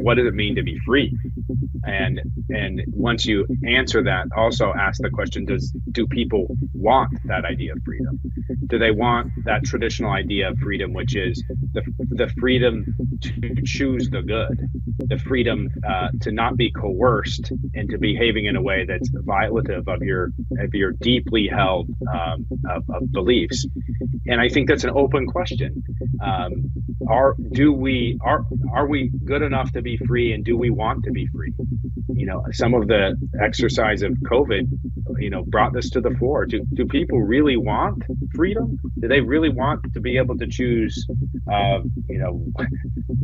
what does it mean to be free? And once you answer that, also ask the question, do people want that idea of freedom? Do they want that traditional idea of freedom, which is the freedom to choose the good, the freedom to not be coerced into behaving in a way that's violative of your deeply held of beliefs? And I think that's an open question. Are we good enough to be free, and do we want to be free? Some of the exercise of COVID, brought this to the fore. Do people really want freedom? Do they really want to be able to choose,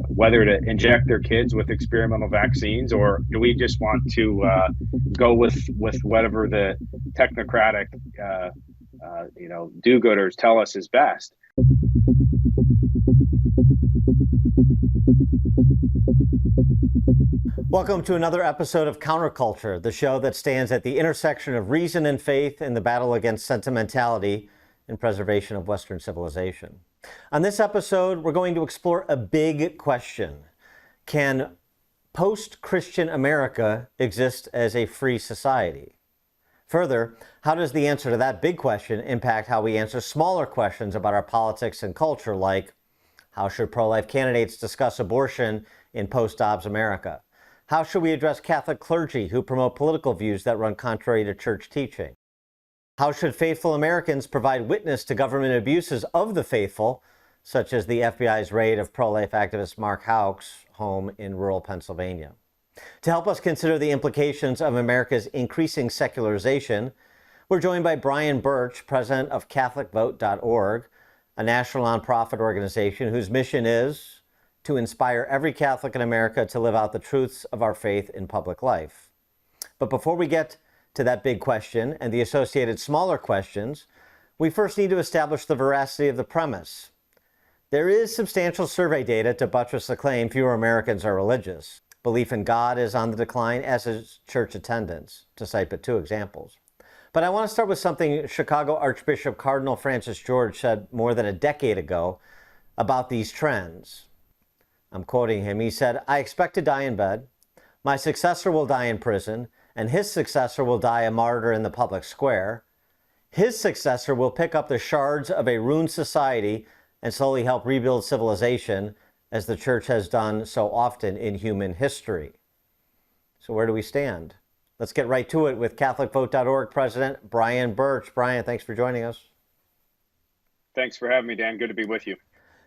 whether to inject their kids with experimental vaccines, or do we just want to go with whatever the technocratic, do-gooders tell us is best? Welcome to another episode of Counterculture, the show that stands at the intersection of reason and faith in the battle against sentimentality and preservation of Western civilization. On this episode, we're going to explore a big question. Can post-Christian America exist as a free society? Further, how does the answer to that big question impact how we answer smaller questions about our politics and culture, like how should pro-life candidates discuss abortion in post-Dobbs America? How should we address Catholic clergy who promote political views that run contrary to church teaching? How should faithful Americans provide witness to government abuses of the faithful, such as the FBI's raid of pro-life activist Mark Houck's home in rural Pennsylvania? To help us consider the implications of America's increasing secularization, we're joined by Brian Burch, president of CatholicVote.org, a national nonprofit organization whose mission is to inspire every Catholic in America to live out the truths of our faith in public life. But before we get to that big question and the associated smaller questions, we first need to establish the veracity of the premise. There is substantial survey data to buttress the claim fewer Americans are religious. Belief in God is on the decline, as is church attendance, to cite but two examples. But I want to start with something Chicago Archbishop Cardinal Francis George said more than a decade ago about these trends. I'm quoting him. He said, "I expect to die in bed. My successor will die in prison, and his successor will die a martyr in the public square. His successor will pick up the shards of a ruined society and slowly help rebuild civilization, as the church has done so often in human history." So where do we stand? Let's get right to it with CatholicVote.org President Brian Burch. Brian, thanks for joining us. Thanks for having me, Dan. Good to be with you.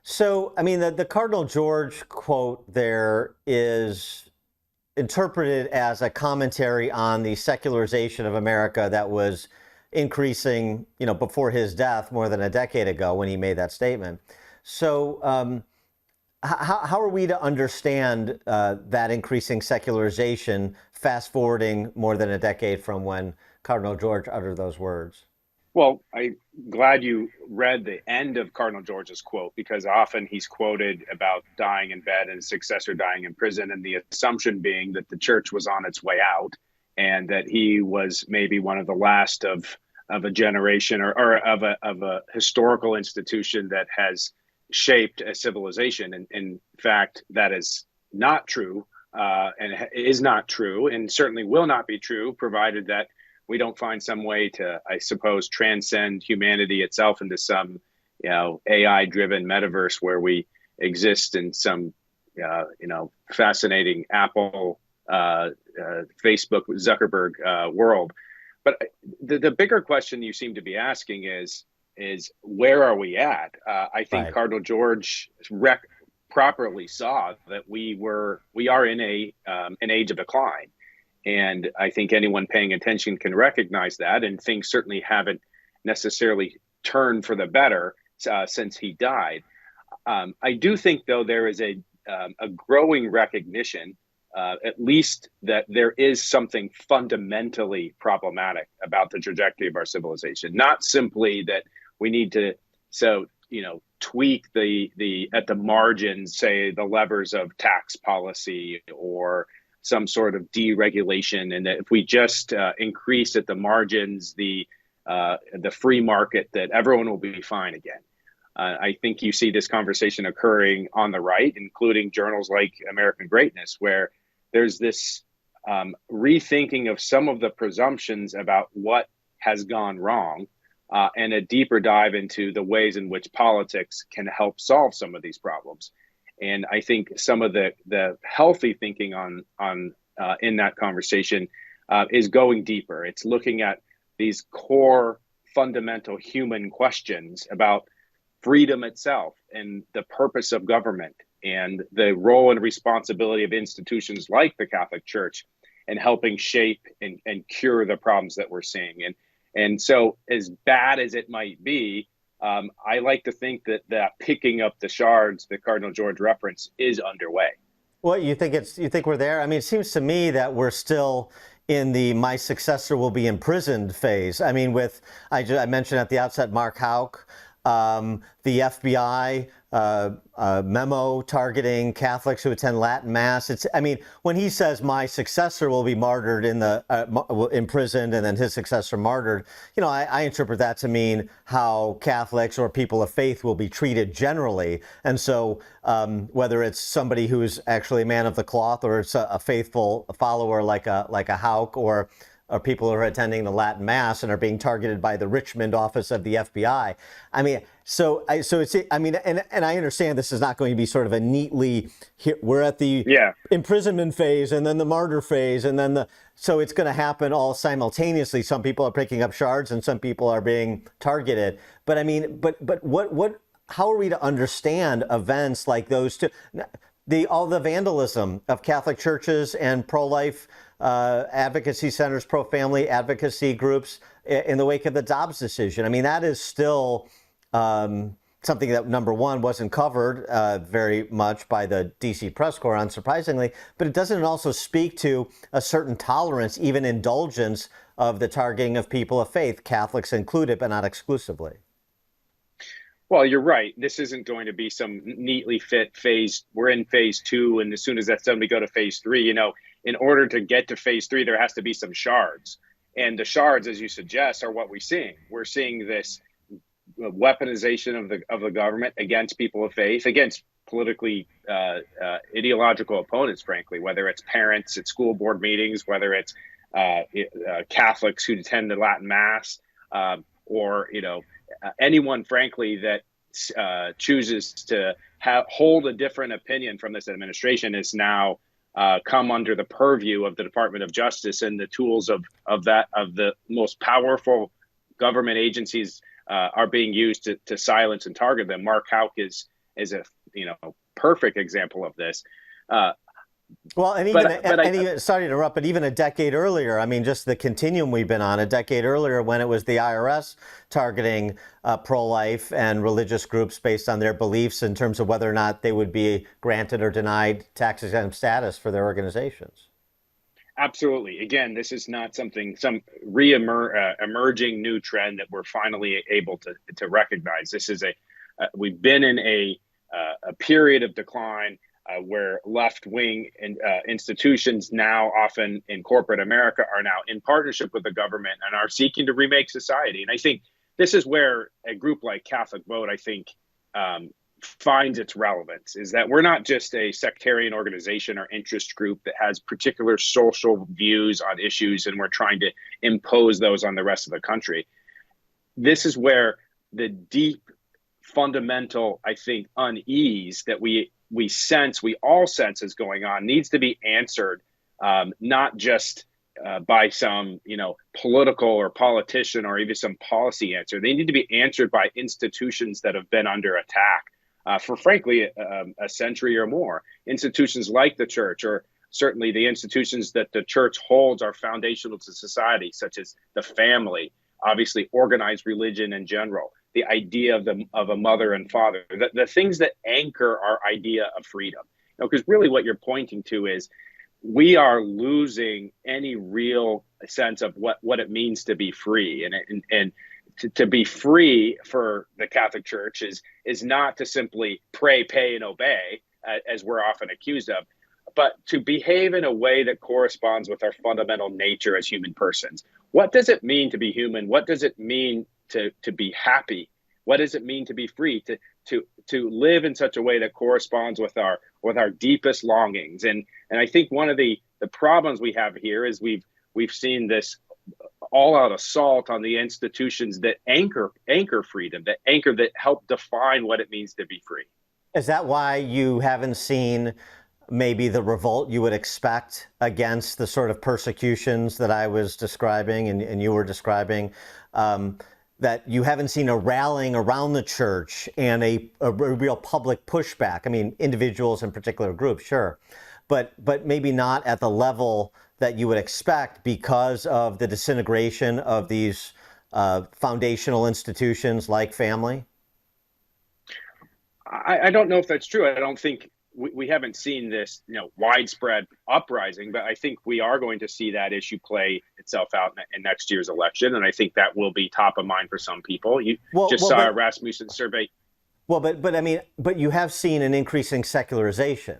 So, the Cardinal George quote there is interpreted as a commentary on the secularization of America that was increasing, before his death more than a decade ago when he made that statement. So, how are we to understand that increasing secularization, fast forwarding more than a decade from when Cardinal George uttered those words? Well, I'm glad you read the end of Cardinal George's quote, because often he's quoted about dying in bed and his successor dying in prison, and the assumption being that the church was on its way out and that he was maybe one of the last of a generation or of a historical institution that has shaped a civilization. And in fact, that is not true, and is not true, and certainly will not be true, provided that we don't find some way to, I suppose, transcend humanity itself into some, AI-driven metaverse where we exist in some, fascinating Apple, Facebook, Zuckerberg world. But the bigger question you seem to be asking is where are we at? I think Right. Cardinal George properly saw that we are in an age of decline. And I think anyone paying attention can recognize that, and things certainly haven't necessarily turned for the better since he died. I do think, though, there is a growing recognition, at least, that there is something fundamentally problematic about the trajectory of our civilization. Not simply that we need to tweak the at the margins, say the levers of tax policy or some sort of deregulation, and that if we just increase at the margins the free market, that everyone will be fine again. I think you see this conversation occurring on the right, including journals like American Greatness, where there's this rethinking of some of the presumptions about what has gone wrong, and a deeper dive into the ways in which politics can help solve some of these problems. And I think some of the healthy thinking on in that conversation is going deeper. It's looking at these core fundamental human questions about freedom itself and the purpose of government and the role and responsibility of institutions like the Catholic Church in helping shape and cure the problems that we're seeing. And so, as bad as it might be, I like to think that picking up the shards that Cardinal George referenced is underway. Well, you think we're there? I mean, it seems to me that we're still in the "my successor will be imprisoned" phase. I mean, I mentioned at the outset Mark Houck, the FBI memo targeting Catholics who attend Latin Mass. I mean, when he says my successor will be martyred imprisoned and then his successor martyred, I interpret that to mean how Catholics or people of faith will be treated generally. And so whether it's somebody who's actually a man of the cloth or it's a faithful follower like a Houck or people who are attending the Latin Mass and are being targeted by the Richmond office of the FBI. I mean, and I understand this is not going to be sort of a neatly, we're at the imprisonment phase and then the martyr phase and then so it's going to happen all simultaneously. Some people are picking up shards and some people are being targeted. But I mean, how are we to understand events like those two? All the vandalism of Catholic churches and pro-life advocacy centers, pro-family advocacy groups in the wake of the Dobbs decision. I mean, that is still something that, number one, wasn't covered very much by the DC press corps, unsurprisingly, but doesn't it also speak to a certain tolerance, even indulgence, of the targeting of people of faith, Catholics included, but not exclusively? Well, you're right. This isn't going to be some neatly fit phase. We're in phase 2, and as soon as that's done, we go to phase 3. In order to get to phase 3, there has to be some shards. And the shards, as you suggest, are what we're seeing. We're seeing this weaponization of the government against people of faith, against politically ideological opponents, frankly, whether it's parents at school board meetings, whether it's Catholics who attend the Latin Mass, or anyone, frankly, that chooses to hold a different opinion from this administration is now come under the purview of the Department of Justice, and the tools of the most powerful government agencies are being used to silence and target them. Mark Houck is a perfect example of this. Well, and even sorry to interrupt, but even a decade earlier, I mean, just the continuum we've been on, a decade earlier when it was the IRS targeting pro-life and religious groups based on their beliefs in terms of whether or not they would be granted or denied tax-exempt status for their organizations. Absolutely. Again, this is not some emerging new trend that we're finally able to recognize. This is we've been in a period of decline where left-wing institutions, now often in corporate America, are now in partnership with the government and are seeking to remake society. And I think this is where a group like Catholic Vote, I think, finds its relevance, is that we're not just a sectarian organization or interest group that has particular social views on issues and we're trying to impose those on the rest of the country. This is where the deep, fundamental, I think, unease that we all sense is going on needs to be answered, not just by some political or politician or even some policy answer. They need to be answered by institutions that have been under attack for, frankly, a century or more. Institutions like the church, or certainly the institutions that the church holds are foundational to society, such as the family, obviously organized religion in general, the idea of a mother and father, the things that anchor our idea of freedom. Because really what you're pointing to is we are losing any real sense of what it means to be free. And to be free for the Catholic Church is not to simply pray, pay, and obey, as we're often accused of, but to behave in a way that corresponds with our fundamental nature as human persons. What does it mean to be human? What does it mean to be happy? What does it mean to be free, to live in such a way that corresponds with our deepest longings? And I think one of the problems we have here is we've seen this all-out assault on the institutions that anchor freedom, that help define what it means to be free. Is that why you haven't seen maybe the revolt you would expect against the sort of persecutions that I was describing and you were describing? That you haven't seen a rallying around the church and a real public pushback? I mean, individuals in particular groups, sure, but maybe not at the level that you would expect because of the disintegration of these foundational institutions like family? I don't know if that's true. I don't think we haven't seen this, widespread uprising, but I think we are going to see that issue play itself out in next year's election, and I think that will be top of mind for some people. You saw a Rasmussen survey. Well, but you have seen an increasing secularization.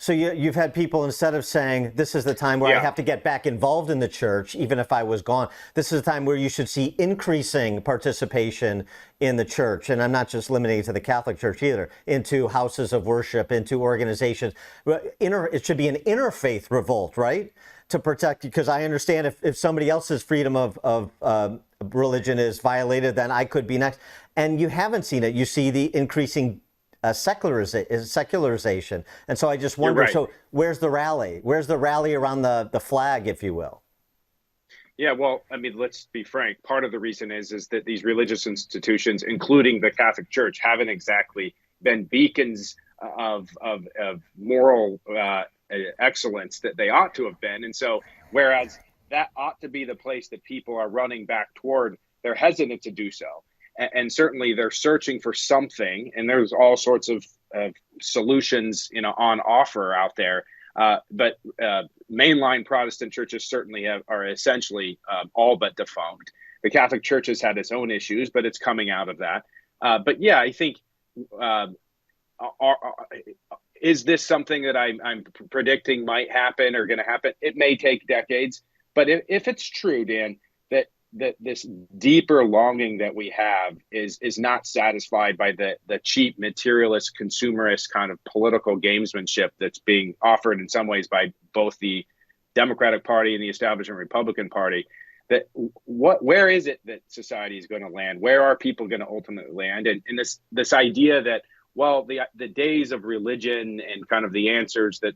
So you've had people, instead of saying, this is the time where I have to get back involved in the church, even if I was gone, this is the time where you should see increasing participation in the church. And I'm not just limiting it to the Catholic Church either, into houses of worship, into organizations. It should be an interfaith revolt, right? To protect, because I understand if somebody else's freedom of religion is violated, then I could be next. And you haven't seen it. You see the increasing secularization. And so I just wonder, so where's the rally? Where's the rally around the flag, if you will? Yeah, well, I mean, let's be frank. Part of the reason is that these religious institutions, including the Catholic Church, haven't exactly been beacons of moral excellence that they ought to have been. And so whereas that ought to be the place that people are running back toward, they're hesitant to do so. And certainly they're searching for something, and there's all sorts of solutions, on offer out there. But mainline Protestant churches certainly are essentially all but defunct. The Catholic Church has had its own issues, but it's coming out of that. But yeah, I think, is this something that I'm predicting might happen or going to happen? It may take decades, but if it's true, Dan, that this deeper longing that we have is not satisfied by the cheap materialist consumerist kind of political gamesmanship that's being offered in some ways by both the Democratic Party and the establishment Republican Party, where is it that society is going to land? Where are people going to ultimately land? And this idea that, well, the days of religion and kind of the answers that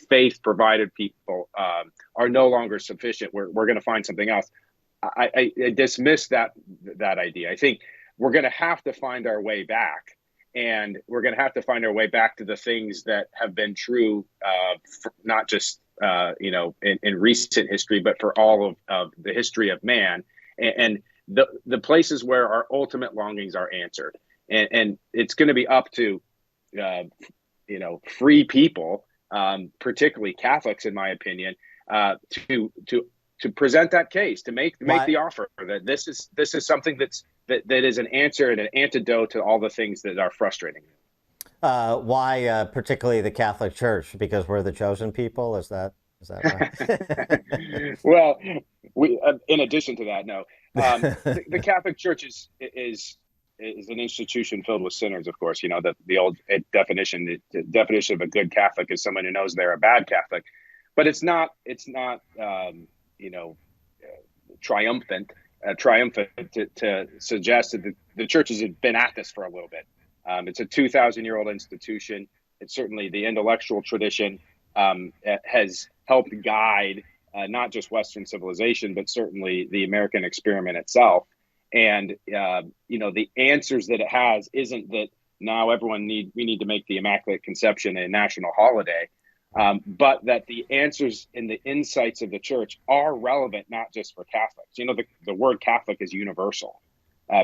faith provided people are no longer sufficient. We're going to find something else. I dismiss that idea. I think we're going to have to find our way back, and we're going to have to find our way back to the things that have been true, not just in recent history, but for all of the history of man, and the places where our ultimate longings are answered. And it's going to be up to, free people, particularly Catholics, in my opinion, to present that case, to make the offer that this is something that is an answer and an antidote to all the things that are frustrating. Why particularly the Catholic Church? Because we're the chosen people? Is that right? Well, in addition to that, no. The Catholic Church is an institution filled with sinners, of course. The old definition. The definition of a good Catholic is someone who knows they're a bad Catholic, but it's not triumphant to suggest that the churches have been at this for a little bit. It's a 2,000-year-old institution. It's certainly the intellectual tradition has helped guide not just Western civilization, but certainly the American experiment itself. And the answers that it has isn't that now we need to make the Immaculate Conception a national holiday, but that the answers and the insights of the church are relevant not just for Catholics. The word Catholic is universal,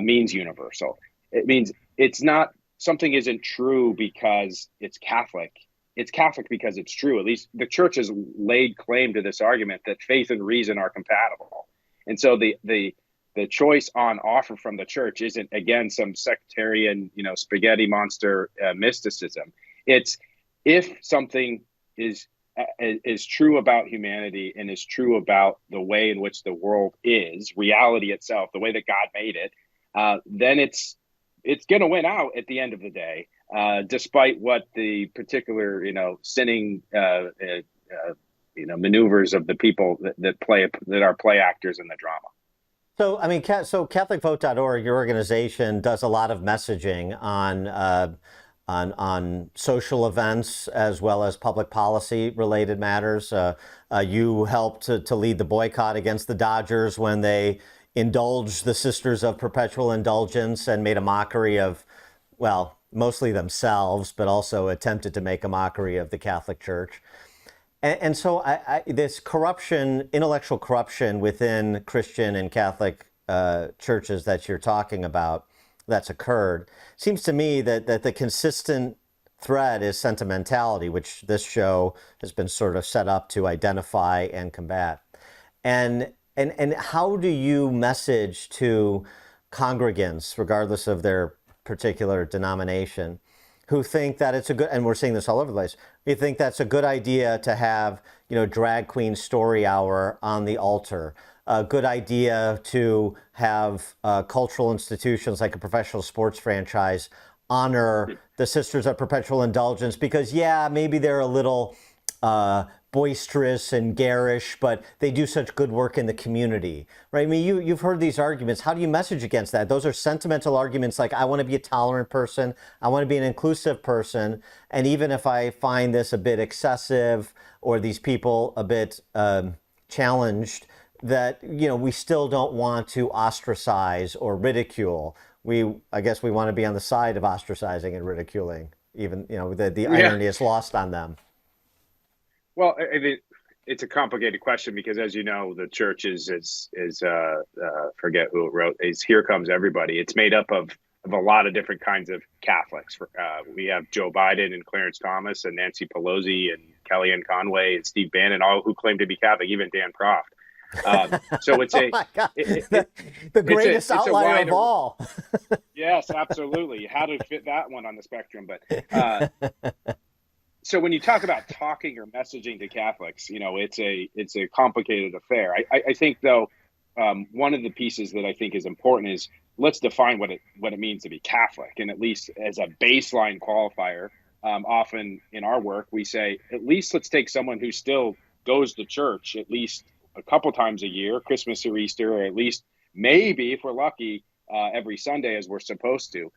means universal. It means it's not something isn't true because it's Catholic. It's Catholic because it's true. At least the church has laid claim to this argument that faith and reason are compatible. And so the choice on offer from the church isn't, again, some sectarian, spaghetti monster mysticism. It's if something is true about humanity and is true about the way in which the world is, reality itself, the way that God made it, then it's going to win out at the end of the day, despite what the particular sinning maneuvers of the people that are play actors in the drama. So, I mean, so CatholicVote.org, your organization, does a lot of messaging on social events as well as public policy related matters. You helped to lead the boycott against the Dodgers when they indulged the Sisters of Perpetual Indulgence and made a mockery of, well, mostly themselves, but also attempted to make a mockery of the Catholic Church. And so this corruption, intellectual corruption within Christian and Catholic churches that you're talking about that's occurred, seems to me that the consistent thread is sentimentality, which this show has been sort of set up to identify and combat. And how do you message to congregants, regardless of their particular denomination, who think that it's a good, and we're seeing this all over the place, we think that's a good idea to have, drag queen story hour on the altar, a good idea to have cultural institutions like a professional sports franchise honor the Sisters of Perpetual Indulgence because, yeah, maybe they're a little boisterous and garish, but they do such good work in the community, right? I mean, you've heard these arguments. How do you message against that? Those are sentimental arguments like, I want to be a tolerant person, I want to be an inclusive person, and even if I find this a bit excessive or these people a bit challenged, that, we still don't want to ostracize or ridicule. I guess we want to be on the side of ostracizing and ridiculing, even, the irony is lost on them. Well, it's a complicated question because, as you know, the church is forget who it wrote, is Here Comes Everybody. It's made up of a lot of different kinds of Catholics. We have Joe Biden and Clarence Thomas and Nancy Pelosi and Kellyanne Conway and Steve Bannon, all who claim to be Catholic, even Dan Proft. So it's oh my God. The greatest outlier of all. Yes, absolutely. How to fit that one on the spectrum, but. So when you talk about talking or messaging to Catholics, it's a complicated affair. I think, though, one of the pieces that I think is important is let's define what it means to be Catholic. And at least as a baseline qualifier, often in our work, we say, at least let's take someone who still goes to church at least a couple times a year, Christmas or Easter, or at least maybe, if we're lucky, every Sunday as we're supposed to.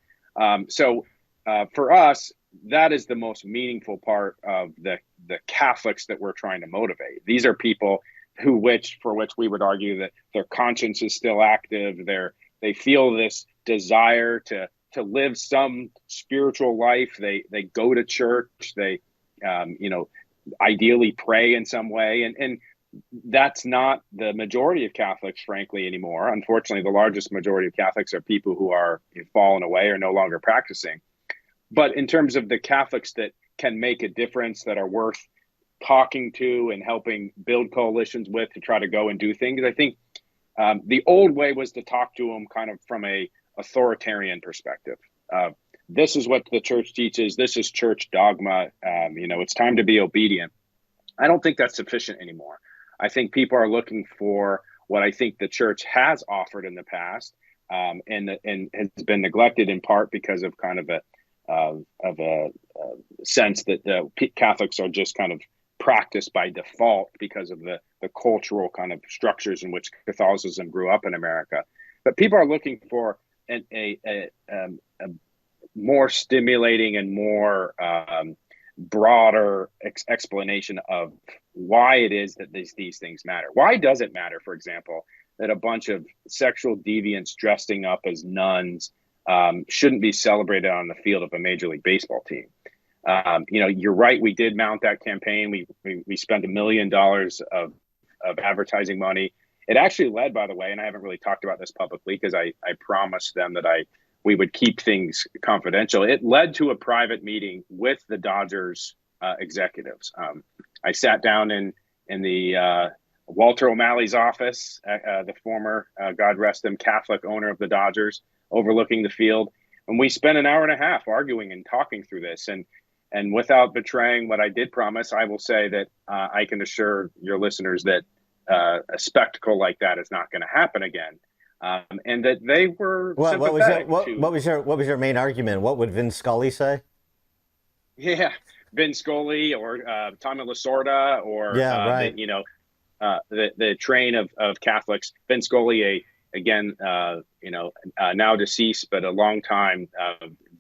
So for us, that is the most meaningful part of the Catholics that we're trying to motivate. These are people for which we would argue that their conscience is still active. They feel this desire to live some spiritual life. They go to church. They ideally pray in some way, and that's not the majority of Catholics, frankly, anymore. Unfortunately, the largest majority of Catholics are people who are fallen away or no longer practicing. But in terms of the Catholics that can make a difference, that are worth talking to and helping build coalitions with to try to go and do things, I think the old way was to talk to them kind of from a authoritarian perspective. This is what the church teaches. This is church dogma. It's time to be obedient. I don't think that's sufficient anymore. I think people are looking for what I think the church has offered in the past, and has been neglected in part because of kind of a sense that Catholics are just kind of practiced by default because of the cultural kind of structures in which Catholicism grew up in America. But people are looking for a more stimulating and more broader explanation of why it is that these things matter. Why does it matter, for example, that a bunch of sexual deviants dressing up as nuns shouldn't be celebrated on the field of a Major League Baseball team? You're right. We did mount that campaign. We spent $1 million of advertising money. It actually led, by the way, and I haven't really talked about this publicly because I promised them that we would keep things confidential. It led to a private meeting with the Dodgers executives. I sat down in the Walter O'Malley's office, the former, God rest him, Catholic owner of the Dodgers, overlooking the field. And we spent an hour and a half arguing and talking through this. And without betraying what I did promise, I will say that I can assure your listeners that a spectacle like that is not going to happen again. and that they were What was your sympathetic what, to, what was your main argument? What would Vin Scully say? yeah, Vin Scully or Tommy Lasorda or Yeah, right. the train of Catholics. Vin Scully, again, now deceased, but a long time,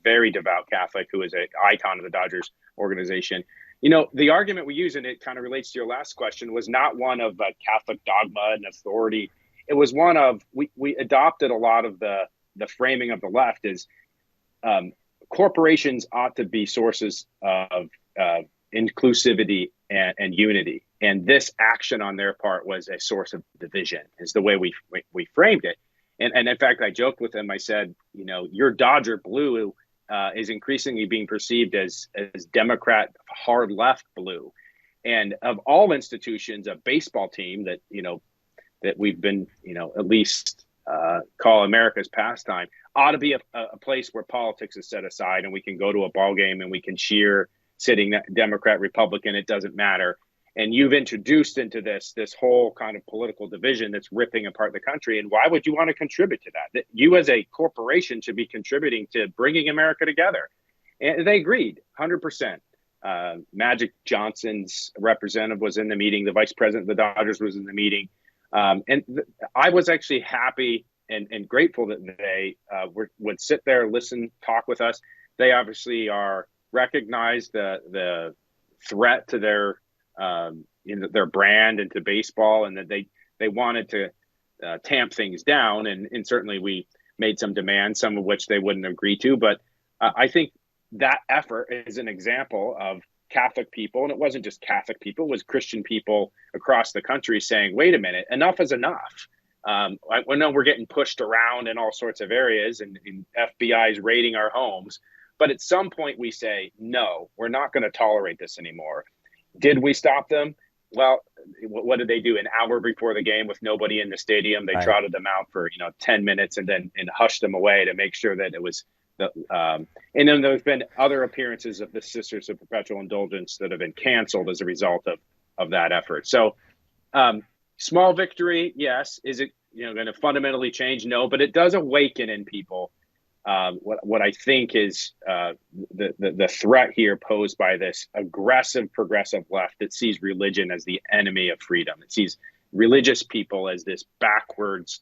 very devout Catholic who is an icon of the Dodgers organization. The argument we use, and it kind of relates to your last question, was not one of Catholic dogma and authority. It was one of, we adopted a lot of the framing of the left is corporations ought to be sources of inclusivity and unity. And this action on their part was a source of division, is the way we framed it. And in fact, I joked with him. I said, your Dodger blue is increasingly being perceived as Democrat hard left blue. And of all institutions, a baseball team that, that we've been, at least call America's pastime, ought to be a place where politics is set aside and we can go to a ball game and we can cheer sitting Democrat, Republican, it doesn't matter. And you've introduced into this whole kind of political division that's ripping apart the country. And why would you want to contribute to that? That you as a corporation should be contributing to bringing America together. And they agreed 100%. Magic Johnson's representative was in the meeting. The vice president of the Dodgers was in the meeting. I was actually happy and grateful that they would sit there, listen, talk with us. They obviously recognize the threat to their brand and to baseball, and that they wanted to tamp things down. And certainly we made some demands, some of which they wouldn't agree to. But I think that effort is an example of Catholic people, and it wasn't just Catholic people, it was Christian people across the country saying, wait a minute, enough is enough. I know we're getting pushed around in all sorts of areas and FBI is raiding our homes. But at some point we say, no, we're not going to tolerate this anymore. Did we stop them? Well, what did they do? An hour before the game with nobody in the stadium, they trotted them out for 10 minutes and hushed them away to make sure that it was and then there's been other appearances of the Sisters of Perpetual Indulgence that have been canceled as a result of that effort. So small victory, yes. Is it going to fundamentally change? No, but it does awaken in people what I think is the threat here posed by this aggressive progressive left that sees religion as the enemy of freedom. It sees religious people as this backwards,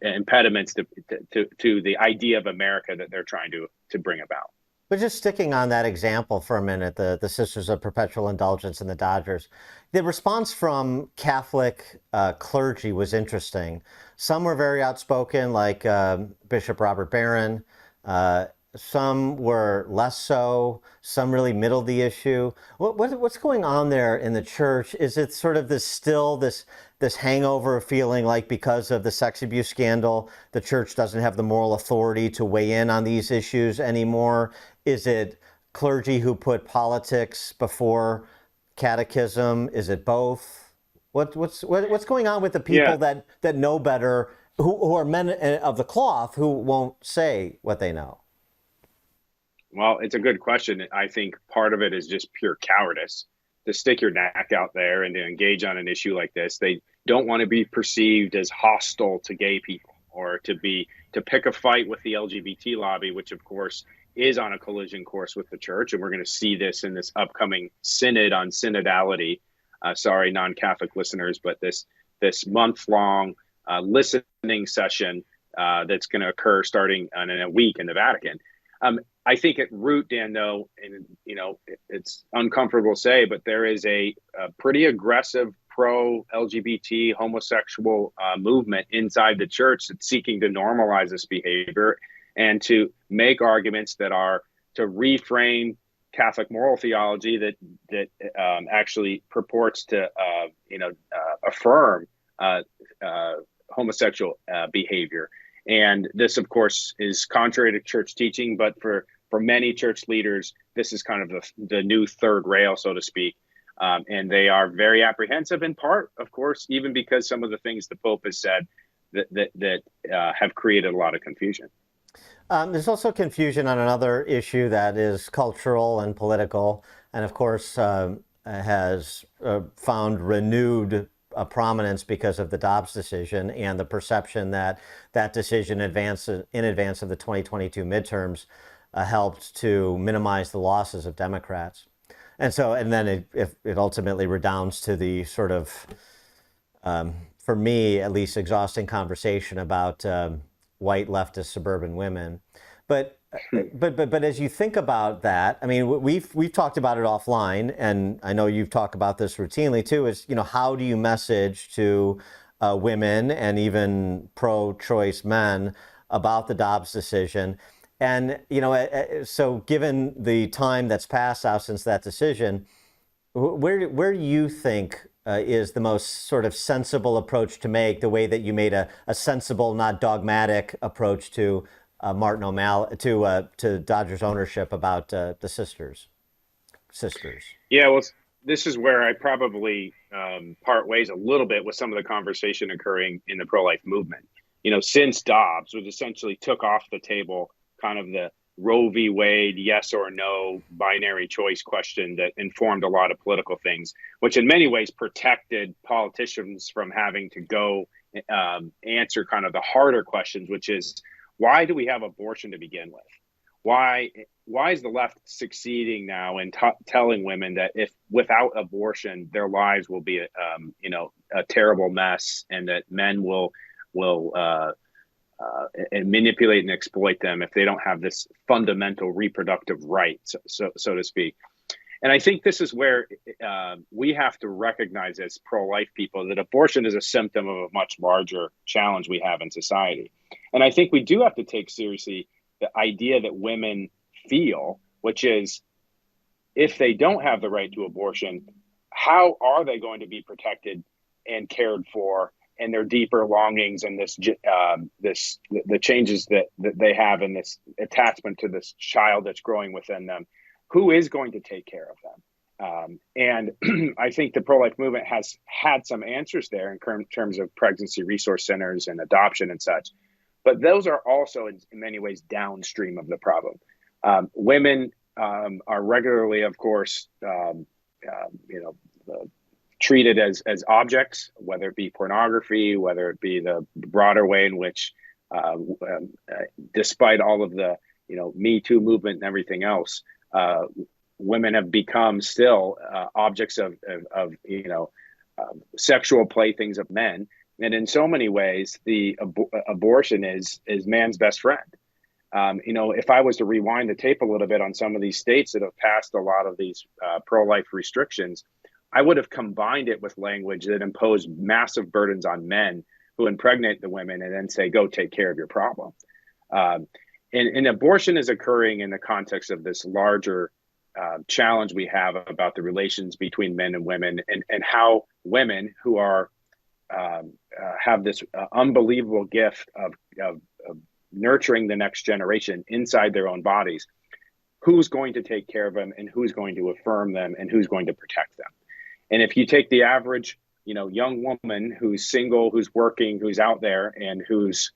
impediments to the idea of America that they're trying to bring about. But just sticking on that example for a minute, the Sisters of Perpetual Indulgence and the Dodgers, the response from Catholic clergy was interesting. Some were very outspoken, like Bishop Robert Barron. Some were less so. Some really middled the issue. What's going on there in the church? Is it sort of this hangover feeling like because of the sex abuse scandal, the church doesn't have the moral authority to weigh in on these issues anymore? Is it clergy who put politics before catechism? Is it both? What's going on with the people that know better, who are men of the cloth, who won't say what they know? Well, it's a good question. I think part of it is just pure cowardice to stick your neck out there and to engage on an issue like this. They don't want to be perceived as hostile to gay people or to pick a fight with the LGBT lobby, which of course is on a collision course with the church. And we're going to see this in this upcoming synod on sentimentality. Sorry, non-Catholic listeners, but this month-long listening session that's going to occur starting in a week in the Vatican. I think at root, Dan, though, and it's uncomfortable to say, but there is a pretty aggressive pro-LGBT homosexual movement inside the church that's seeking to normalize this behavior and to make arguments that are to reframe Catholic moral theology that actually purports to affirm homosexual behavior. And this, of course, is contrary to church teaching, but for many church leaders, this is kind of the new third rail, so to speak. And they are very apprehensive in part, of course, even because some of the things the Pope has said that have created a lot of confusion. There's also confusion on another issue that is cultural and political, and of course has found renewed prominence because of the Dobbs decision and the perception that that decision in advance of the 2022 midterms helped to minimize the losses of Democrats. And so, and then it ultimately redounds to the sort of, for me at least, exhausting conversation about white leftist suburban women. But as you think about that, I mean, we've talked about it offline, and I know you've talked about this routinely too. Is, you know, how do you message to women and even pro-choice men about the Dobbs decision? And, you know, so given the time that's passed now since that decision, where do you think is the most sort of sensible approach to make, the way that you made a sensible, not dogmatic approach to Martin O'Malley, to Dodgers ownership about the sisters? Yeah, well, this is where I probably part ways a little bit with some of the conversation occurring in the pro-life movement. You know, since Dobbs, which essentially took off the table kind of the Roe v. Wade, yes or no binary choice question that informed a lot of political things, which in many ways protected politicians from having to go answer kind of the harder questions, which is, why do we have abortion to begin with? Why is the left succeeding now in telling women that if without abortion, their lives will be, a terrible mess, and that men will and manipulate and exploit them if they don't have this fundamental reproductive right, so to speak. And I think this is where we have to recognize as pro-life people that abortion is a symptom of a much larger challenge we have in society. And I think we do have to take seriously the idea that women feel, which is, if they don't have the right to abortion, how are they going to be protected and cared for, and their deeper longings and the changes that they have in this attachment to this child that's growing within them? Who is going to take care of them? And I think the pro-life movement has had some answers there in terms of pregnancy resource centers and adoption and such. But those are also in many ways downstream of the problem. Women are regularly, of course, treated as objects, whether it be pornography, whether it be the broader way in which, despite all of the, Me Too movement and everything else, women have become still objects of sexual playthings of men. And in so many ways, the abortion is man's best friend. If I was to rewind the tape a little bit on some of these states that have passed a lot of these pro-life restrictions, I would have combined it with language that imposed massive burdens on men who impregnate the women and then say, go take care of your problem. And abortion is occurring in the context of this larger challenge we have about the relations between men and women, and how women who are have this unbelievable gift of nurturing the next generation inside their own bodies, who's going to take care of them, and who's going to affirm them, and who's going to protect them. And if you take the average, young woman who's single, who's working, who's out there, and who's,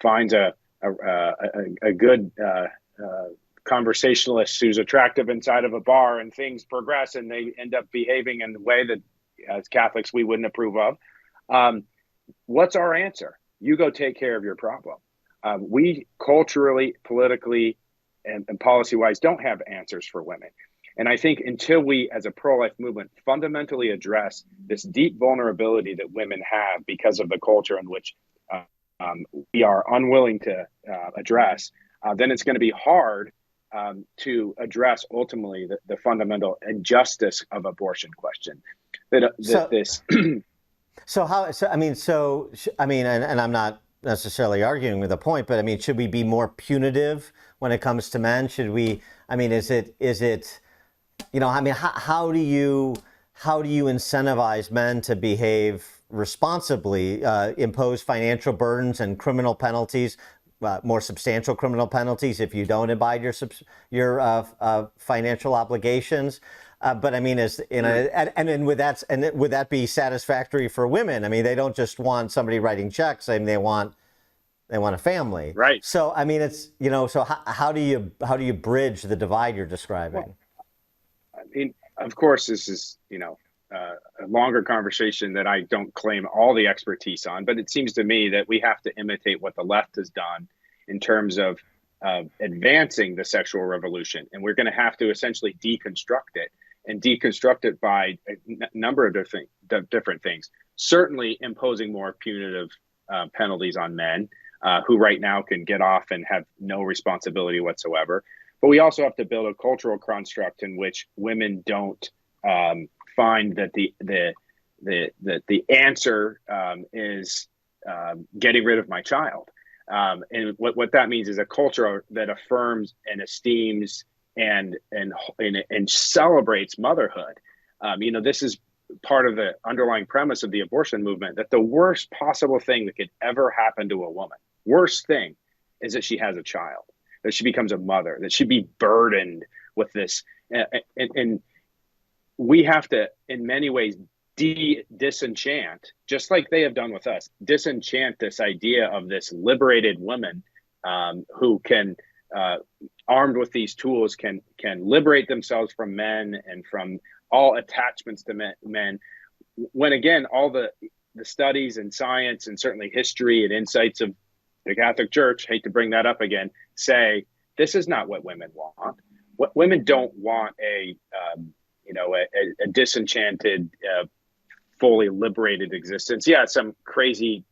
finds a good conversationalist who's attractive inside of a bar, and things progress and they end up behaving in a way that as Catholics we wouldn't approve of, what's our answer? You go take care of your problem. We culturally, politically, and policy-wise don't have answers for women. And I think until we, as a pro-life movement, fundamentally address this deep vulnerability that women have because of the culture in which we are unwilling to address, then it's going to be hard to address ultimately the fundamental injustice of abortion question. And I'm not necessarily arguing with the point, but I mean, should we be more punitive when it comes to men? Should we? I mean, is it? How do you incentivize men to behave responsibly, impose financial burdens and criminal penalties, more substantial criminal penalties if you don't abide your financial obligations? But I mean, would that be satisfactory for women? I mean, they don't just want somebody writing checks. I mean, they want a family, right? So I mean, it's So how do you bridge the divide you're describing? Well, I mean, of course, this is a longer conversation that I don't claim all the expertise on, but it seems to me that we have to imitate what the left has done in terms of advancing the sexual revolution. And we're going to have to essentially deconstruct it, and deconstruct it by a number of different things. Certainly imposing more punitive penalties on men who right now can get off and have no responsibility whatsoever. But we also have to build a cultural construct in which women don't find that the answer is getting rid of my child. And what that means is a culture that affirms and esteems and celebrates motherhood. This is part of the underlying premise of the abortion movement, that the worst possible thing that could ever happen to a woman, worst thing, is that she has a child, that she becomes a mother, that she be burdened with this. And we have to, in many ways, disenchant, just like they have done with us, disenchant this idea of this liberated woman who can, armed with these tools, can liberate themselves from men and from all attachments to men. When again, all the studies and science and certainly history and insights of the Catholic Church, hate to bring that up again, say this is not what women want. What women don't want a disenchanted, fully liberated existence. Yeah, some crazy,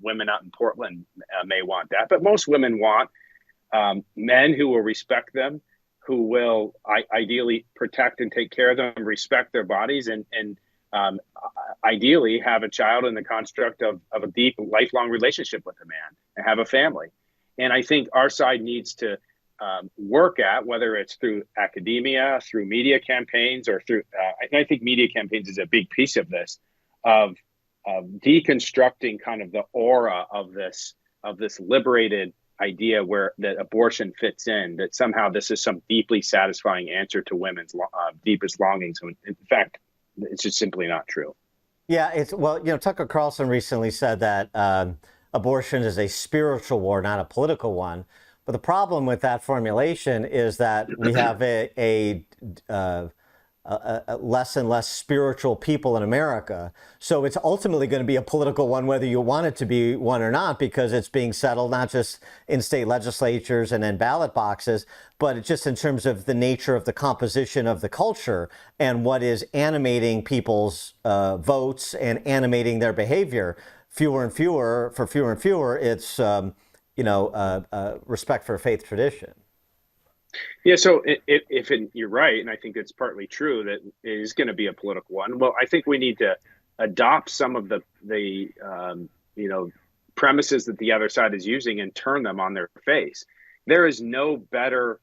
women out in Portland may want that, but most women want men who will respect them, who will ideally protect and take care of them, respect their bodies, and ideally have a child in the construct of a deep, lifelong relationship with a man and have a family. And I think our side needs to work at, whether it's through academia, through media campaigns, or through, I think media campaigns is a big piece of this, of deconstructing kind of the aura of this liberated idea where that abortion fits in, that somehow this is some deeply satisfying answer to women's deepest longings. In fact, it's just simply not true. Yeah, Tucker Carlson recently said that abortion is a spiritual war, not a political one. But the problem with that formulation is that we have a less and less spiritual people in America. So it's ultimately going to be a political one, whether you want it to be one or not, because it's being settled not just in state legislatures and in ballot boxes, but it's just in terms of the nature of the composition of the culture and what is animating people's votes and animating their behavior. Fewer and fewer, it's respect for faith tradition. Yeah, so you're right, and I think it's partly true that it is going to be a political one. Well, I think we need to adopt some of the premises that the other side is using and turn them on their face. There is no better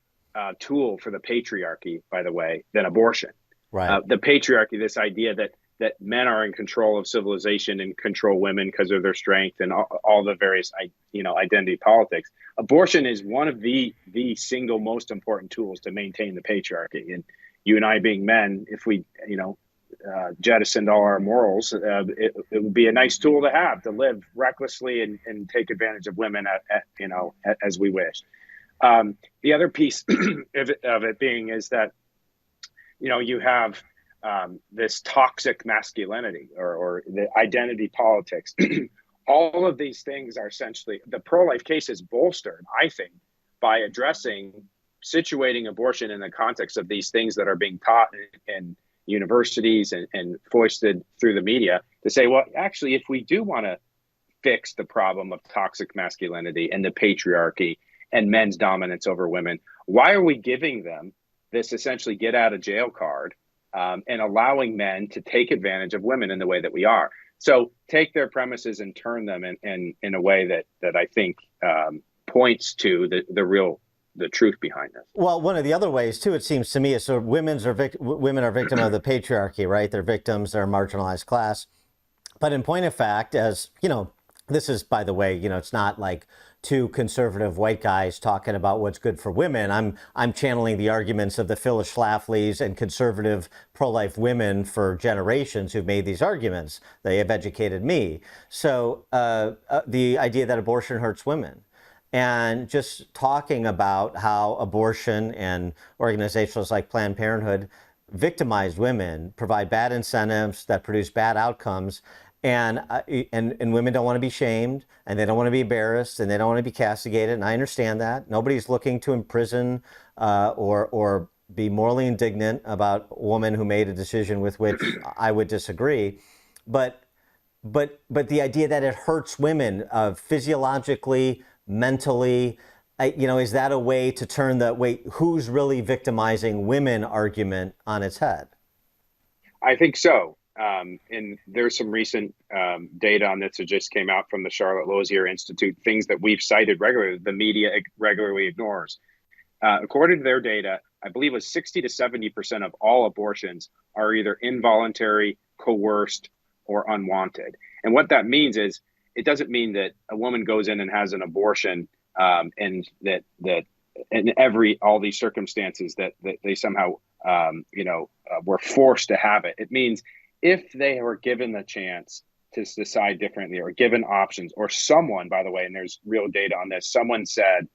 tool for the patriarchy, by the way, than abortion. Right. The patriarchy, this idea that men are in control of civilization and control women because of their strength and all the various, identity politics. Abortion is one of the single most important tools to maintain the patriarchy. And you and I being men, if we, jettisoned all our morals, it would be a nice tool to have, to live recklessly and take advantage of women as we wish. The other piece of it being is that, you have this toxic masculinity or the identity politics. All of these things are essentially, the pro-life case is bolstered, I think, by situating abortion in the context of these things that are being taught in universities and foisted through the media, to say, well, actually, if we do want to fix the problem of toxic masculinity and the patriarchy and men's dominance over women, why are we giving them this essentially get out of jail card and allowing men to take advantage of women in the way that we are? So take their premises and turn them in a way that I think points to the truth behind this. Well, one of the other ways too, it seems to me, is so women are victim of the patriarchy, right? They're victims, they're a marginalized class. But in point of fact, as this is, by the way, it's not like two conservative white guys talking about what's good for women. I'm channeling the arguments of the Phyllis Schlaflys and conservative pro-life women for generations who've made these arguments. They have educated me. So the idea that abortion hurts women, and just talking about how abortion and organizations like Planned Parenthood victimized women, provide bad incentives that produce bad outcomes. And women don't want to be shamed, and they don't want to be embarrassed, and they don't want to be castigated. And I understand that. Nobody's looking to imprison or be morally indignant about a woman who made a decision with which I would disagree. But the idea that it hurts women physiologically, mentally, is that a way to turn the who's really victimizing women argument on its head? I think so. And there's some recent data on this that just came out from the Charlotte Lozier Institute, things that we've cited regularly, the media regularly ignores. According to their data, I believe it was 60 to 70% of all abortions are either involuntary, coerced, or unwanted. And what that means is, it doesn't mean that a woman goes in and has an abortion and that in all these circumstances that they somehow were forced to have it. It means if they were given the chance to decide differently, or given options, or someone, by the way, and there's real data on this, someone said,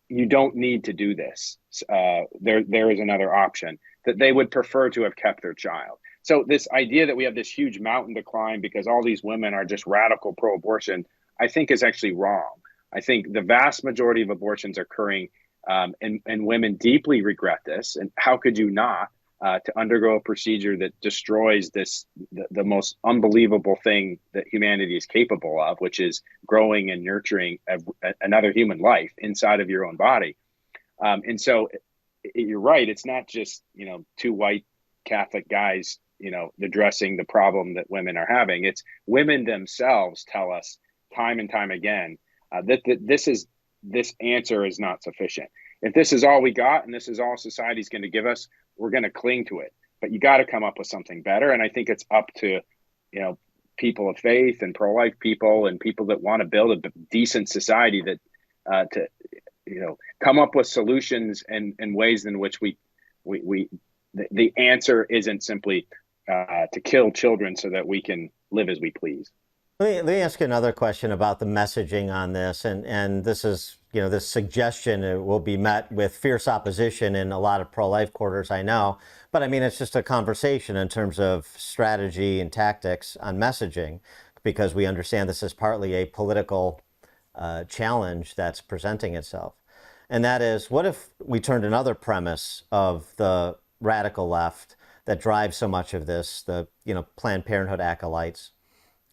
you don't need to do this. There is another option, that they would prefer to have kept their child. So this idea that we have this huge mountain to climb because all these women are just radical pro-abortion, I think is actually wrong. I think the vast majority of abortions are occurring, and women deeply regret this. And how could you not? To undergo a procedure that destroys the most unbelievable thing that humanity is capable of, which is growing and nurturing another human life inside of your own body. And so you're right. It's not just, two white Catholic guys, addressing the problem that women are having. It's women themselves tell us time and time again that this answer is not sufficient. If this is all we got and this is all society's going to give us, we're going to cling to it. But you got to come up with something better. And I think it's up to, people of faith and pro-life people and people that want to build a decent society that to come up with solutions and ways in which the answer isn't simply to kill children so that we can live as we please. Let me ask you another question about the messaging on this. And this is, this suggestion will be met with fierce opposition in a lot of pro-life quarters, I know. But I mean, it's just a conversation in terms of strategy and tactics on messaging, because we understand this is partly a political challenge that's presenting itself. And that is, what if we turned another premise of the radical left that drives so much of this, the Planned Parenthood acolytes?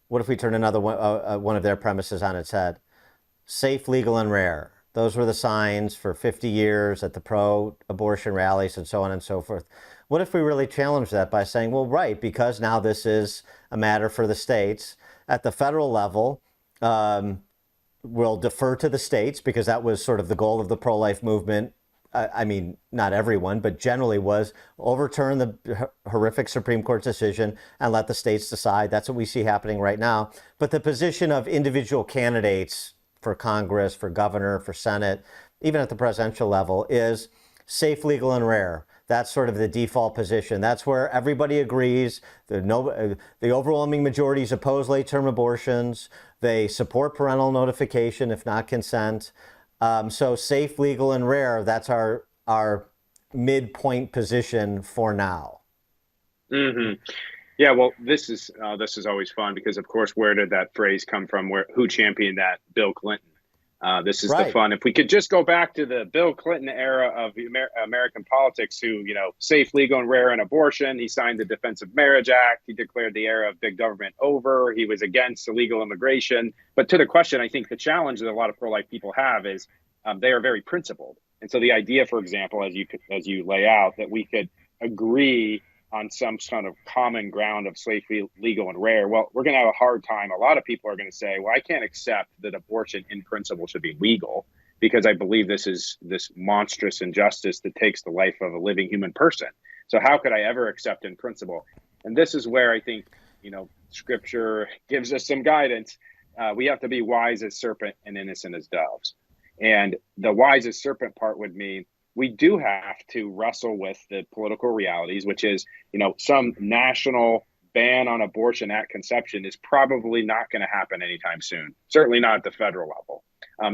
What if we turn another one of their premises on its head? Safe, legal, and rare. Those were the signs for 50 years at the pro-abortion rallies and so on and so forth. What if we really challenge that by saying, well, right, because now this is a matter for the states. At the federal level, we'll defer to the states, because that was sort of the goal of the pro-life movement. I mean, not everyone, but generally was overturn the horrific Supreme Court decision and let the states decide. That's what we see happening right now. But the position of individual candidates for Congress, for governor, for Senate, even at the presidential level, is safe, legal, and rare. That's sort of the default position. That's where everybody agrees. The overwhelming majorities oppose late-term abortions. They support parental notification, if not consent. So safe, legal, and rare, that's our midpoint position for now. Mm-hmm. Yeah, well, this is always fun, because, of course, where did that phrase come from? Who championed that? Bill Clinton. This is right. The fun. If we could just go back to the Bill Clinton era of American politics, who, safe, legal, and rare in abortion. He signed the Defense of Marriage Act. He declared the era of big government over. He was against illegal immigration. But to the question, I think the challenge that a lot of pro-life people have is they are very principled. And so the idea, for example, as you lay out, that we could agree on some sort of common ground of safe, legal, and rare, well, we're going to have a hard time. A lot of people are going to say, well, I can't accept that abortion in principle should be legal, because I believe this is this monstrous injustice that takes the life of a living human person. So how could I ever accept in principle? And this is where I think, Scripture gives us some guidance. We have to be wise as serpent and innocent as doves. And the wise as serpent part would mean we do have to wrestle with the political realities, which is, some national ban on abortion at conception is probably not going to happen anytime soon. Certainly not at the federal level.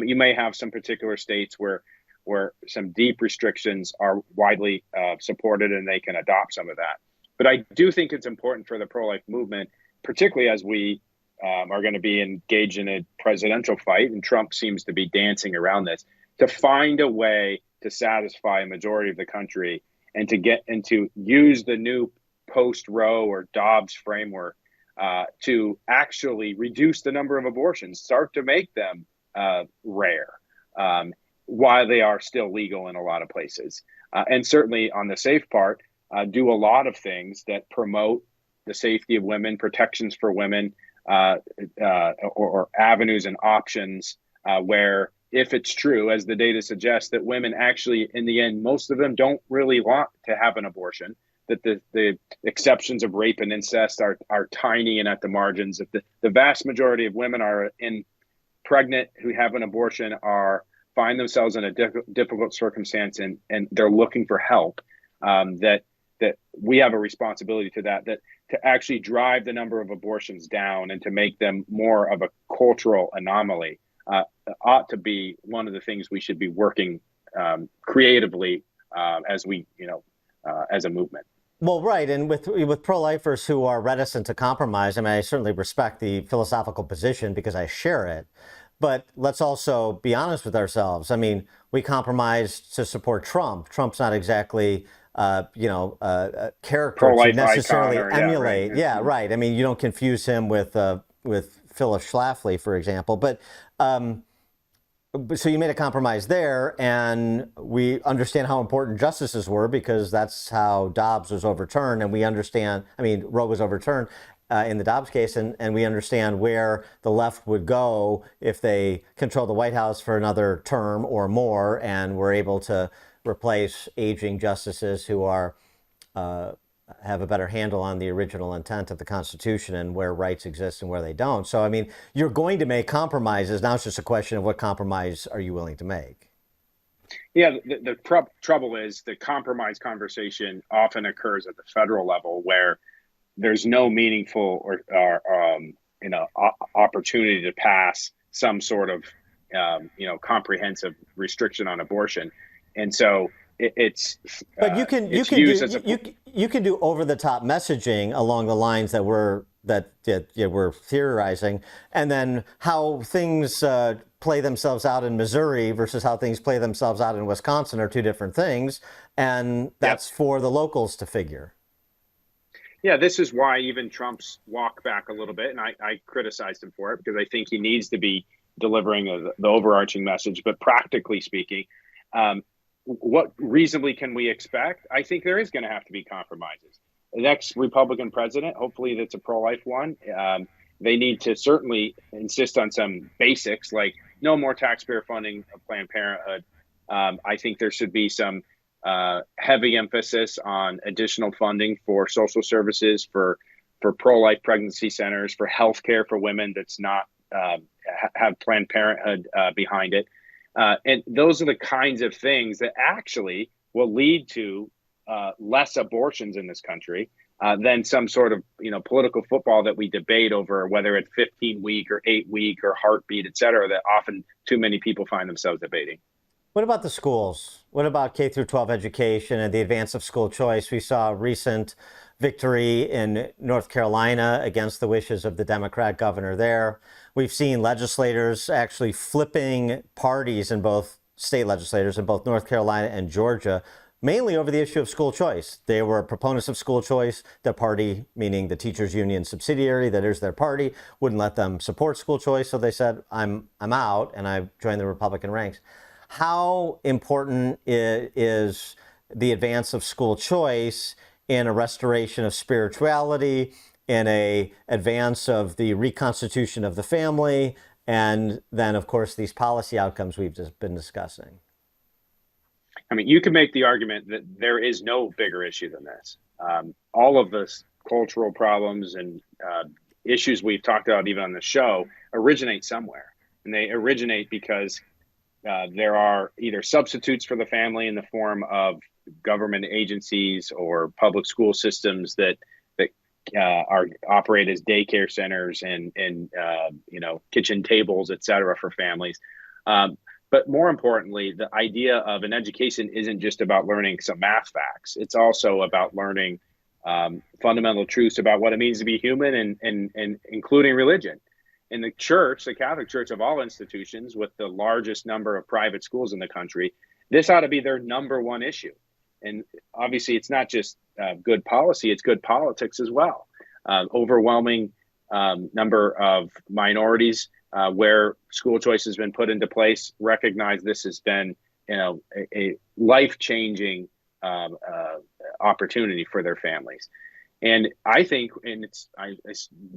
You may have some particular states where where some deep restrictions are widely supported, and they can adopt some of that. But I do think it's important for the pro-life movement, particularly as we are going to be engaged in a presidential fight, and Trump seems to be dancing around this, to find a way to satisfy a majority of the country and to use the new post-Roe or Dobbs framework to actually reduce the number of abortions, start to make them rare, while they are still legal in a lot of places. And certainly on the safe part, do a lot of things that promote the safety of women, protections for women, or avenues and options where, if it's true, as the data suggests, that women actually, in the end, most of them don't really want to have an abortion, that the exceptions of rape and incest are tiny and at the margins, that the vast majority of women are pregnant who have an abortion find themselves in a difficult circumstance, and they're looking for help, that we have a responsibility to actually drive the number of abortions down and to make them more of a cultural anomaly ought to be one of the things we should be working creatively as a movement. Well, right. And with pro-lifers who are reticent to compromise, I mean, I certainly respect the philosophical position because I share it. But let's also be honest with ourselves. I mean, we compromised to support Trump. Trump's not exactly, a character to necessarily emulate. Yeah, right. I mean, you don't confuse him with Phyllis Schlafly, for example. But so you made a compromise there, and we understand how important justices were because that's how Dobbs was overturned, and we understand. I mean, Roe was overturned in the Dobbs case, and we understand where the left would go if they control the White House for another term or more, and we're able to replace aging justices who are have a better handle on the original intent of the Constitution and where rights exist and where they don't. So, I mean, you're going to make compromises. Now it's just a question of what compromise are you willing to make? Yeah, the trouble is the compromise conversation often occurs at the federal level where there's no meaningful or opportunity to pass some sort of comprehensive restriction on abortion, and so But you can do over the top messaging along the lines that we're theorizing, and then how things play themselves out in Missouri versus how things play themselves out in Wisconsin are two different things, and that's for the locals to figure. Yeah, this is why even Trump's walked back a little bit, and I criticized him for it because I think he needs to be delivering the overarching message. But practically speaking, what reasonably can we expect? I think there is going to have to be compromises. The next Republican president, hopefully that's a pro-life one, they need to certainly insist on some basics like no more taxpayer funding of Planned Parenthood. I think there should be some heavy emphasis on additional funding for social services, for pro-life pregnancy centers, for healthcare for women that's not have Planned Parenthood behind it. And those are the kinds of things that actually will lead to less abortions in this country than some sort of political football that we debate over whether it's 15-week or 8-week or heartbeat, et cetera, that often too many people find themselves debating. What about the schools? What about K through 12 education and the advance of school choice? We saw a recent victory in North Carolina against the wishes of the Democrat governor there. We've seen legislators actually flipping parties in both state legislators in both North Carolina and Georgia, mainly over the issue of school choice. They were proponents of school choice. The party, meaning the teachers union subsidiary, that is their party, wouldn't let them support school choice. So they said, I'm out, and I joined the Republican ranks. How important is the advance of school choice in a restoration of spirituality, in a advance of the reconstitution of the family, and then, of course, these policy outcomes we've just been discussing? I mean, you can make the argument that there is no bigger issue than this. All of the cultural problems and issues we've talked about even on the show originate somewhere, and they originate because there are either substitutes for the family in the form of government agencies or public school systems that operate as daycare centers and kitchen tables, et cetera, for families. But more importantly, the idea of an education isn't just about learning some math facts. It's also about learning fundamental truths about what it means to be human, and including religion. In the church, the Catholic Church of all institutions, with the largest number of private schools in the country, this ought to be their number one issue. And obviously, it's not just good policy, it's good politics as well. Overwhelming number of minorities where school choice has been put into place recognize this has been, a life-changing opportunity for their families. And I think, and I've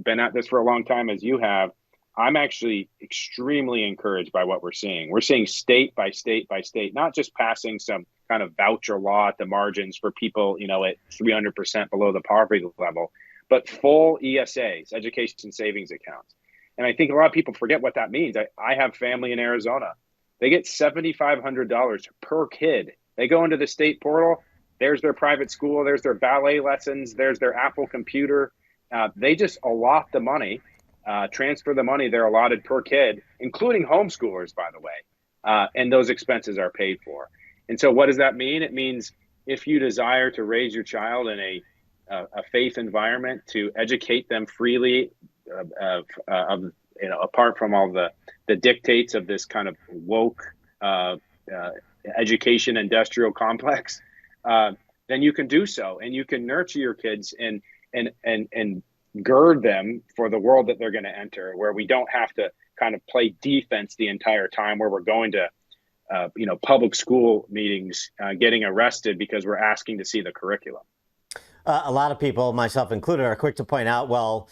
been at this for a long time as you have, I'm actually extremely encouraged by what we're seeing. We're seeing state by state by state, not just passing some kind of voucher law at the margins for people, at 300% below the poverty level, but full ESAs, education savings accounts. And I think a lot of people forget what that means. I have family in Arizona. They get $7,500 per kid. They go into the state portal. There's their private school. There's their ballet lessons. There's their Apple computer. They just allot the money, transfer the money they're allotted per kid, including homeschoolers, by the way. And those expenses are paid for. And so what does that mean? It means if you desire to raise your child in a faith environment, to educate them freely, apart from all the dictates of this kind of woke education industrial complex, then you can do so, and you can nurture your kids and gird them for the world that they're going to enter, where we don't have to kind of play defense the entire time, where we're going to public school meetings, getting arrested because we're asking to see the curriculum. A lot of people, myself included, are quick to point out, well,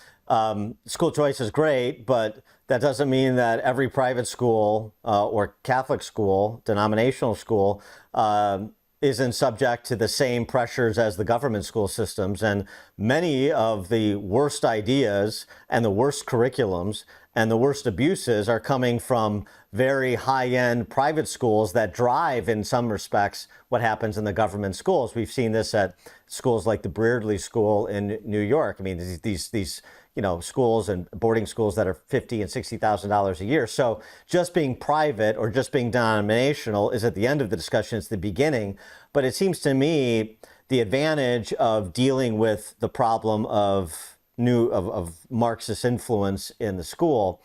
school choice is great, but that doesn't mean that every private school or Catholic school, denominational school, isn't subject to the same pressures as the government school systems. And many of the worst ideas and the worst curriculums and the worst abuses are coming from very high-end private schools that drive, in some respects, what happens in the government schools. We've seen this at schools like the Brearley School in New York. I mean, these schools and boarding schools that are $50,000 and $60,000 a year. So just being private or just being denominational is at the end of the discussion. It's the beginning. But it seems to me the advantage of dealing with the problem of Marxist influence in the school,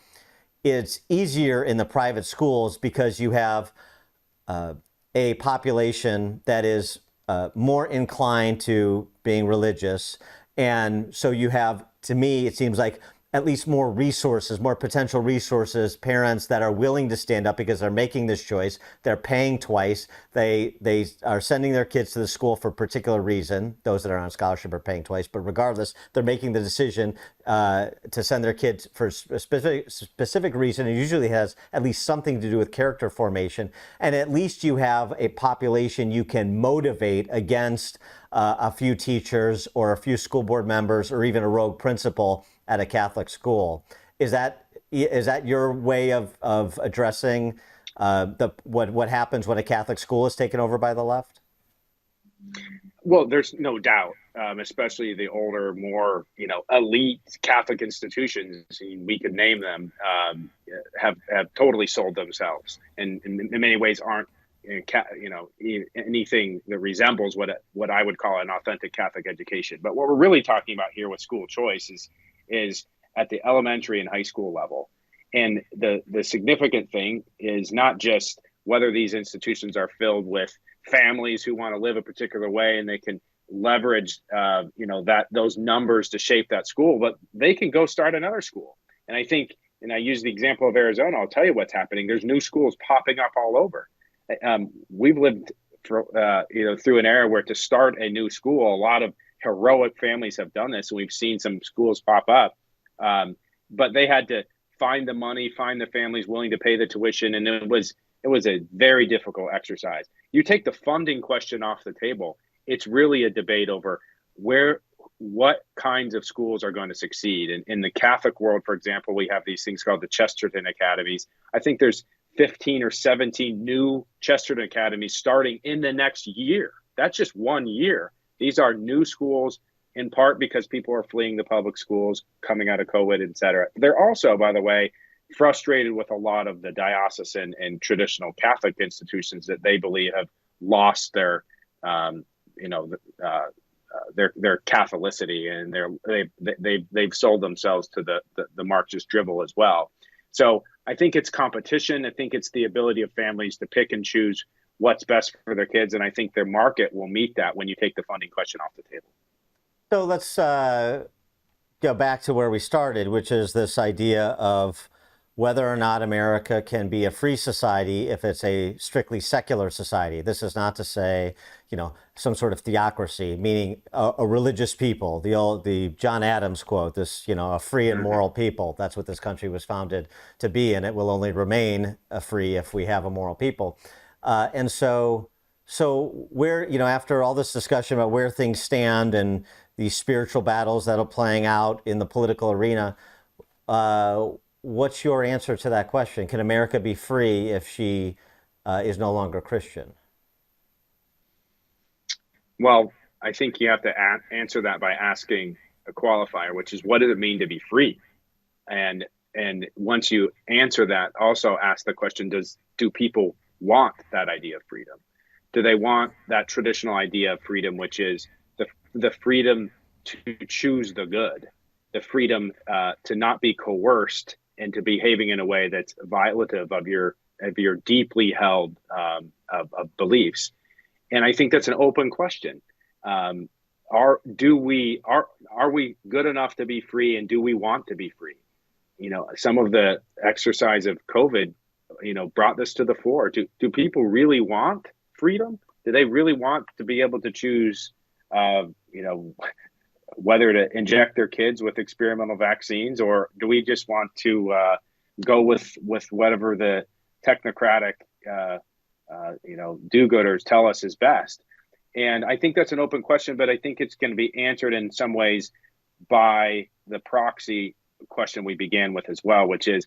it's easier in the private schools because you have a population that is more inclined to being religious. And so you have, to me, it seems like at least more resources, more potential resources, parents that are willing to stand up because they're making this choice. They're paying twice. They are sending their kids to the school for a particular reason. Those that are on scholarship are paying twice, but regardless, they're making the decision to send their kids for a specific reason. It usually has at least something to do with character formation. And at least you have a population you can motivate against a few teachers or a few school board members or even a rogue principal at a Catholic school. Is that your way of addressing what happens when a Catholic school is taken over by the left? Well, there's no doubt, especially the older, more elite Catholic institutions, we could name them, have totally sold themselves, and in many ways aren't anything that resembles what I would call an authentic Catholic education. But what we're really talking about here with school choice is at the elementary and high school level. And the significant thing is not just whether these institutions are filled with families who want to live a particular way and they can leverage those numbers to shape that school, but they can go start another school. And I think, and I use the example of Arizona, I'll tell you what's happening. There's new schools popping up all over. We've lived through an era where to start a new school, a lot of heroic families have done this, and we've seen some schools pop up. But they had to find the money, find the families willing to pay the tuition, and it was a very difficult exercise. You take the funding question off the table, it's really a debate over what kinds of schools are going to succeed. And in the Catholic world, for example, we have these things called the Chesterton Academies. I think there's 15 or 17 new Chesterton Academies starting in the next year. That's just 1 year. These are new schools, in part because people are fleeing the public schools coming out of COVID, et cetera. They're also, by the way, frustrated with a lot of the diocesan and traditional Catholic institutions that they believe have lost their, you know, their Catholicity, and they've sold themselves to the Marxist drivel as well. So I think it's competition. I think it's the ability of families to pick and choose what's best for their kids, and I think their market will meet that when you take the funding question off the table. So let's go back to where we started, which is this idea of whether or not America can be a free society if it's a strictly secular society. This is not to say, you know, some sort of theocracy, meaning a religious people. The John Adams quote, this, you know, a free and moral people. That's what this country was founded to be, and it will only remain free if we have a moral people. And so where, you know, after all this discussion about where things stand and these spiritual battles that are playing out in the political arena, what's your answer to that question? Can America be free if she is no longer Christian? Well, I think you have to answer that by asking a qualifier, which is, what does it mean to be free? And once you answer that, also ask the question, do people want that idea of freedom? Do they want that traditional idea of freedom, which is the freedom to choose the good, the freedom to not be coerced into behaving in a way that's violative of your deeply held of beliefs? And I think that's an open question. Are we good enough to be free, and do we want to be free? You know, some of the exercise of COVID, you know, brought this to the fore. Do people really want freedom? Do they really want to be able to choose, you know, whether to inject their kids with experimental vaccines, or do we just want to go with whatever the technocratic, you know, do-gooders tell us is best? And I think that's an open question, but I think it's going to be answered in some ways by the proxy question we began with as well, which is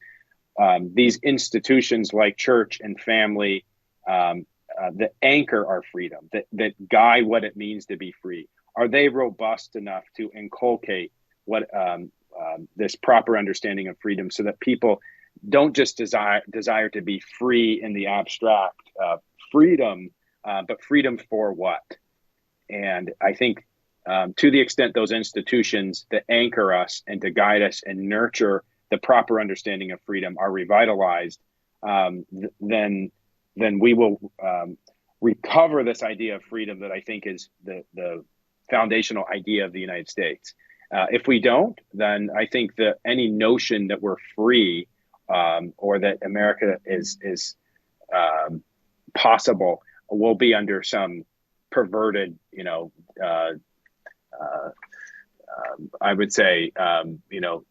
these institutions like church and family that anchor our freedom, that guide what it means to be free. Are they robust enough to inculcate what this proper understanding of freedom, so that people don't just desire to be free in the abstract freedom, but freedom for what? And I think to the extent those institutions that anchor us and to guide us and nurture the proper understanding of freedom are revitalized, then we will recover this idea of freedom that I think is the foundational idea of the United States. If we don't, then I think that any notion that we're free or that America is possible will be under some perverted, you know, I would say, you know,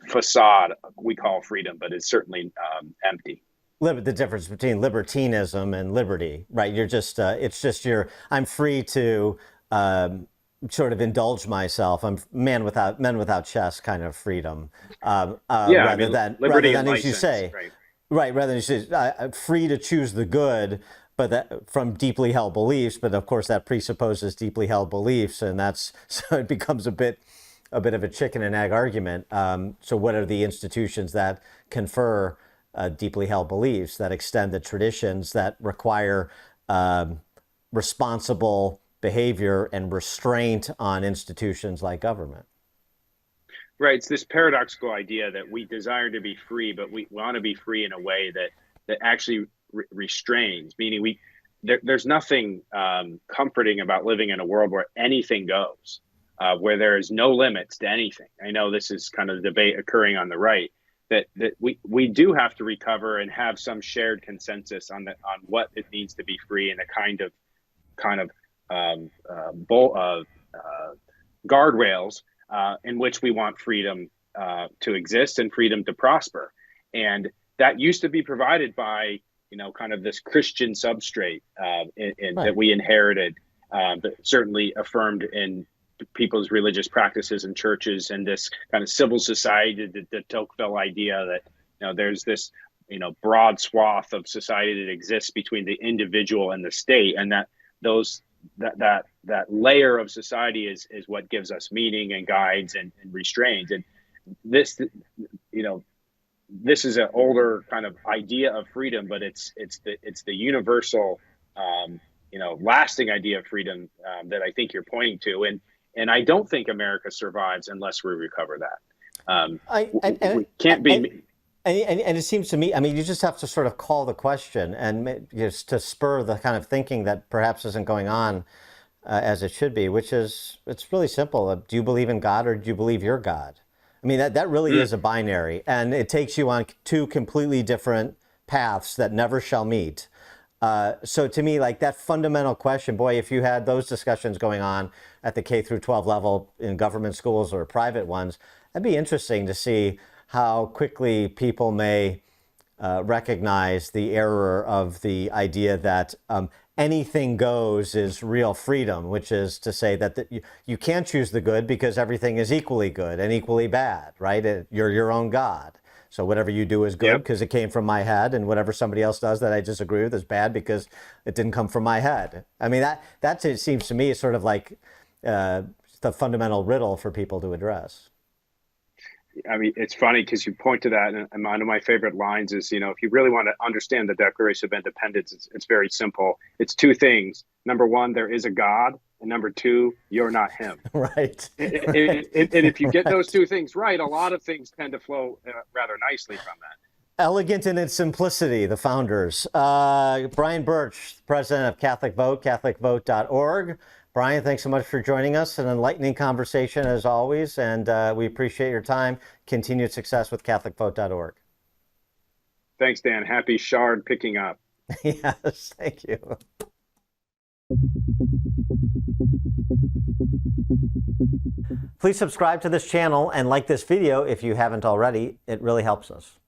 facade we call freedom, but it's certainly empty. The difference between libertinism and liberty, right? You're just, it's just I'm free to sort of indulge myself. I'm men without chest kind of freedom. Yeah, rather than license, as you say, right? Rather than you say, I'm free to choose the good, but that from deeply held beliefs. But of course, that presupposes deeply held beliefs, and that's so it becomes a bit of a chicken and egg argument. So, what are the institutions that confer deeply held beliefs, that extend the traditions, that require responsible behavior and restraint on institutions like government? Right. It's this paradoxical idea that we desire to be free, but we want to be free in a way that actually restrains, meaning there's nothing comforting about living in a world where anything goes, where there is no limits to anything. I know this is kind of the debate occurring on the right, that we do have to recover and have some shared consensus on what it means to be free, and a kind of guardrails in which we want freedom to exist and freedom to prosper. And that used to be provided by, you know, kind of this Christian substrate that we inherited, but certainly affirmed in people's religious practices and churches, and this kind of civil society, the Tocqueville idea that, you know, there's this, you know, broad swath of society that exists between the individual and the state, and that that layer of society is what gives us meaning and guides and restrains. And this, you know, this is an older kind of idea of freedom, but it's the universal, lasting idea of freedom that I think you're pointing to, and I don't think America survives unless we recover that. We can't be. And it seems to me, I mean, you just have to sort of call the question and just to spur the kind of thinking that perhaps isn't going on as it should be, which is, it's really simple. Do you believe in God or do you believe you're God? I mean, that really is a binary, and it takes you on two completely different paths that never shall meet. So to me, like that fundamental question, boy, if you had those discussions going on at the K through 12 level in government schools or private ones, that'd be interesting to see how quickly people may recognize the error of the idea that anything goes is real freedom, which is to say that you can't choose the good because everything is equally good and equally bad, right? You're your own God. So whatever you do is good because it came from my head, and whatever somebody else does that I disagree with is bad because it didn't come from my head. I mean, that it seems to me is sort of like the fundamental riddle for people to address. I mean, it's funny because you point to that, and one of my favorite lines is, if you really want to understand the Declaration of Independence, it's very simple. It's two things. Number one, there is a God, and number two, you're not him. Right. And if you get those two things right, a lot of things tend to flow rather nicely from that. Elegant in its simplicity, the founders. Brian Burch, president of Catholic Vote, catholicvote.org. Brian, thanks so much for joining us. An enlightening conversation as always, and we appreciate your time. Continued success with catholicvote.org. Thanks, Dan. Happy shard picking up. Yes, thank you. Please subscribe to this channel and like this video if you haven't already. It really helps us.